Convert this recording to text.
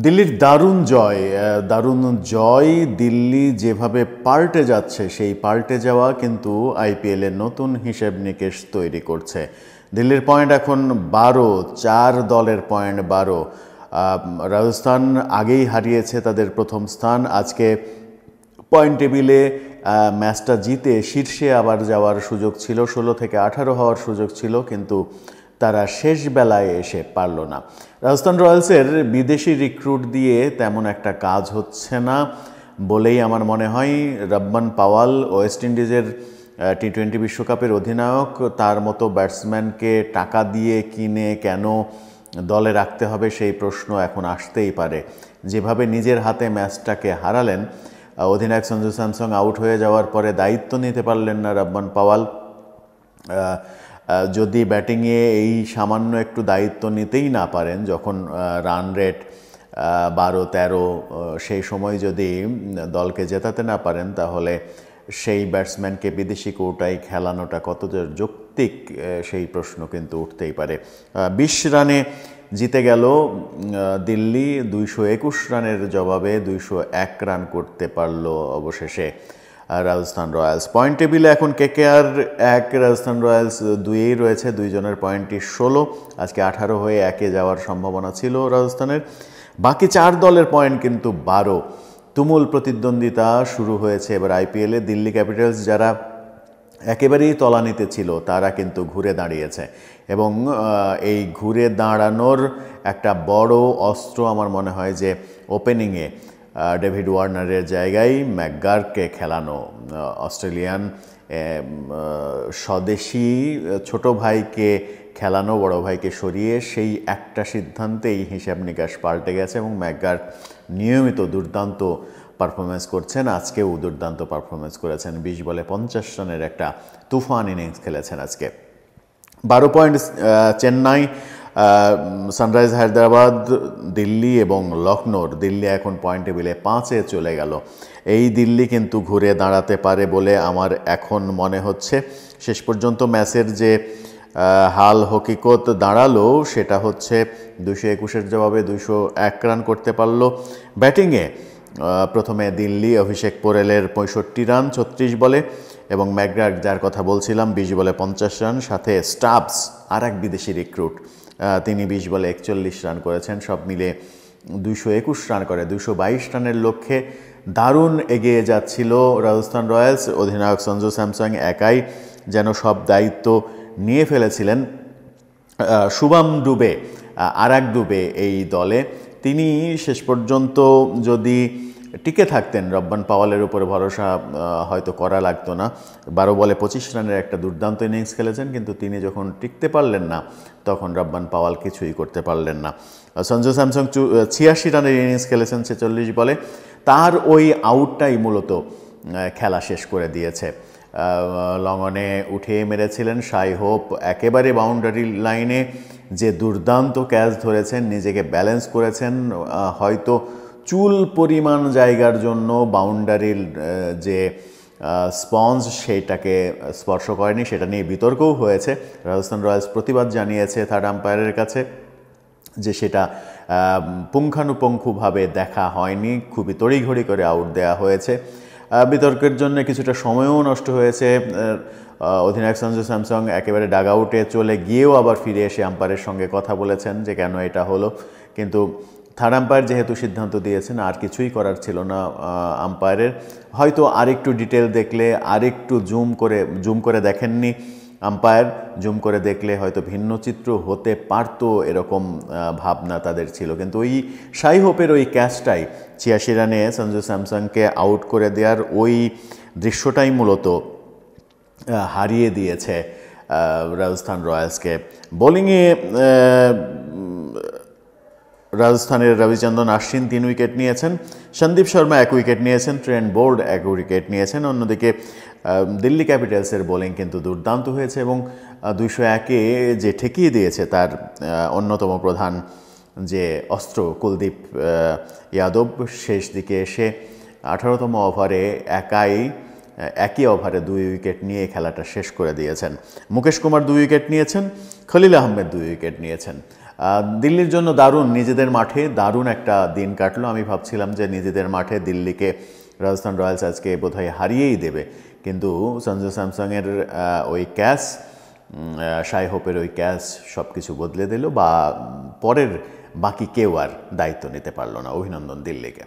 দিল্লির দারুণ জয়। দিল্লি যেভাবে পাল্টে যাচ্ছে সেই পাল্টে যাওয়া কিন্তু আইপিএলের নতুন হিসেব নিকেশ তৈরি করছে। দিল্লির পয়েন্ট এখন 12, 4 দলের পয়েন্ট 12। রাজস্থান আগেই হারিয়েছে তাদের প্রথম স্থান। আজকে পয়েন্ট টেবিলে ম্যাচটা জিতে শীর্ষে আবার যাওয়ার সুযোগ ছিল, 16 থেকে 18 হওয়ার সুযোগ ছিল, কিন্তু তারা শেষ বেলায় এসে পারল না। রাজস্থান রয়্যালসের বিদেশি রিক্রুট দিয়ে তেমন একটা কাজ হচ্ছে না বলেই আমার মনে হয়। রব্বান পাওয়াল ওয়েস্ট ইন্ডিজের টি-20 বিশ্বকাপের অধিনায়ক, তার মতো ব্যাটসম্যানকে টাকা দিয়ে কিনে কেন দলে রাখতে হবে সেই প্রশ্ন এখন আসতেই পারে। যেভাবে নিজের হাতে ম্যাচটাকে হারালেন, অধিনায়ক সঞ্জু স্যামসং আউট হয়ে যাওয়ার পরে দায়িত্ব নিতে পারলেন না রব্বান পাওয়াল। যদি ব্যাটিংয়ে এই সামান্য একটু দায়িত্ব নিতেই না পারেন, যখন রান রেট 12-13, সেই সময় যদি দলকে জেতাতে না পারেন, তাহলে সেই ব্যাটসম্যানকে বিদেশি কোটায় খেলানোটা কত যৌক্তিক সেই প্রশ্ন কিন্তু উঠতেই পারে। 20 রানে জিতে গেল দিল্লি, 221 রানের জবাবে 201 রান করতে পারল অবশেষে রাজস্থান রয়্যালস। পয়েন্ট টেবিলে এখন কেকেআর 1, রাজস্থান রয়্যালস 2-এই রয়েছে, দুইজনের পয়েন্টই 16। আজকে 18 হয়ে 1-এ যাওয়ার সম্ভাবনা ছিল রাজস্থানের। বাকি 4 দলের পয়েন্ট কিন্তু 12। তুমুল প্রতিদ্বন্দ্বিতা শুরু হয়েছে এবার আইপিএলে। দিল্লি ক্যাপিটালস যারা একেবারেই তলানিতে ছিল, তারা কিন্তু ঘুরে দাঁড়িয়েছে, এবং এই ঘুরে দাঁড়ানোর একটা বড় অস্ত্র আমার মনে হয় যে ওপেনিংয়ে ডেভিড ওয়ার্নারের জায়গায় ম্যাকগার্ককে খেলানো। অস্ট্রেলিয়ান স্বদেশি ছোট ভাইকে খেলানো, বড় ভাইকে সরিয়ে, সেই একটা সিদ্ধান্তেই হিসাব নিকাশ পাল্টে গেছে, এবং ম্যাকগার্ক নিয়মিত দুর্দান্ত পারফরমেন্স করছেন। আজকেও দুর্দান্ত পারফরমেন্স করেছেন, 20 বলে 50 রানের একটা তুফান ইনিংস খেলেছেন আজকে। 12 পয়েন্ট চেন্নাই, সানরাইজ হায়দ্রাবাদ, দিল্লি এবং লখনৌর। দিল্লি এখন পয়েন্ট টেবিলে 5-এ চলে গেল। এই দিল্লি কিন্তু ঘুরে দাঁড়াতে পারে বলে আমার এখন মনে হচ্ছে। শেষ পর্যন্ত ম্যাচের যে হাল হকিকত দাঁড়ালো সেটা হচ্ছে 221-এর জবাবে 201 রান করতে পারল। ব্যাটিংয়ে প্রথমে দিল্লি, অভিষেক পোরেলের 65 রান 36 বলে, এবং ম্যাকগার্ক যার কথা বলছিলাম 20 বলে 50 রান, সাথে স্টাবস আর এক বিদেশি রিক্রুট, তিনি 20 বলে 41 রান করেছেন। সব মিলে 221 রান করে 222 রানের লক্ষ্যে দারুণ এগিয়ে যাচ্ছিল রাজস্থান রয়্যালস। অধিনায়ক সঞ্জু স্যামসং একাই যেন সব দায়িত্ব নিয়ে ফেলেছিলেন। শুভম ডুবে আর এক ডুবে এই দলে, তিনি শেষ পর্যন্ত যদি টিকে থাকতেন, রব্বান পাওয়ালের উপরে ভরসা হয়তো করা লাগতো না। 12 বলে 25 রানের একটা দুর্দান্ত ইনিংস খেলেছেন, কিন্তু তিনি যখন টিকতে পারলেন না, তখন রব্বান পাওয়াল কিছুই করতে পারলেন না। সঞ্জু স্যামসং 86 রানের ইনিংস খেলেছেন 46 বলে। তার ওই আউটটাই মূলত খেলা শেষ করে দিয়েছে। লঙ্গনে উঠে মেরেছিলেন শাই হোপ, একেবারে বাউন্ডারি লাইনে যে দুর্দান্ত ক্যাচ ধরেছেন, নিজেকে ব্যালেন্স করেছেন। হয়তো চুল পরিমাণ জায়গার জন্য বাউন্ডারির যে স্পঞ্জ সেইটাকে স্পর্শ করেনি, সেটা নিয়ে বিতর্কও হয়েছে। রাজস্থান রয়্যালস প্রতিবাদ জানিয়েছে থার্ড আম্পায়ারের কাছে যে সেটা পুঙ্খানুপুঙ্খভাবে দেখা হয়নি, খুবই তড়িঘড়ি করে আউট দেওয়া হয়েছে। বিতর্কের জন্য কিছুটা সময়ও নষ্ট হয়েছে। অধিনায়ক সঞ্জু স্যামসং একেবারে ডাগ আউটে চলে গিয়েও আবার ফিরে এসে আম্পায়ারের সঙ্গে কথা বলেছেন যে কেন এটা হলো, কিন্তু থার্ড আম্পায়ার যেহেতু সিদ্ধান্ত দিয়েছেন, আর কিছুই করার ছিল না আম্পায়ারের। হয়তো আরেকটু ডিটেল দেখলে, আরেকটু জুম করে দেখেননি আম্পায়ার, জুম করে দেখলে হয়তো ভিন্ন চিত্র হতে পারত, এরকম ভাবনা তাদের ছিল। কিন্তু ওই শাই হোপের ওই ক্যাচটাই 86 রানে সঞ্জু স্যামসংকে আউট করে দেওয়ার ওই দৃশ্যটাই মূলত হারিয়ে দিয়েছে রাজস্থান রয়্যালসকে। বোলিংয়ে রাজস্থানের রবিচন্দ্রন আশ্বিন 3 উইকেট নিয়েছেন, সন্দীপ শর্মা 1 উইকেট নিয়েছেন, ট্রেন্ট বোল্ট 1 উইকেট নিয়েছেন। অন্যদিকে দিল্লি ক্যাপিটালসের বোলিং কিন্তু দুর্দান্ত হয়েছে, এবং 201-এ যে ঠেকিয়ে দিয়েছে তার অন্যতম প্রধান যে অস্ত্র কুলদীপ যাদব, শেষ দিকে এসে 18তম ওভারে একই ওভারে 2 উইকেট নিয়ে খেলাটা শেষ করে দিয়েছেন। মুকেশ কুমার 2 উইকেট নিয়েছেন, খলিল আহমেদ 2 উইকেট নিয়েছেন। দিল্লির জন্য দারুণ, নিজেদের মাঠে দারুণ একটা দিন কাটলো। আমি ভাবছিলাম যে নিজেদের মাঠে দিল্লিকে রাজস্থান রয়্যালস আজকে বোধহয় হারিয়েই দেবে, কিন্তু সঞ্জু স্যামসংয়ের ওই ক্যাচ, শাই হোপের ওই ক্যাচ সব কিছু বদলে দিল, বা পরের বাকি কেউ আর দায়িত্ব নিতে পারলো না। অভিনন্দন দিল্লিকে।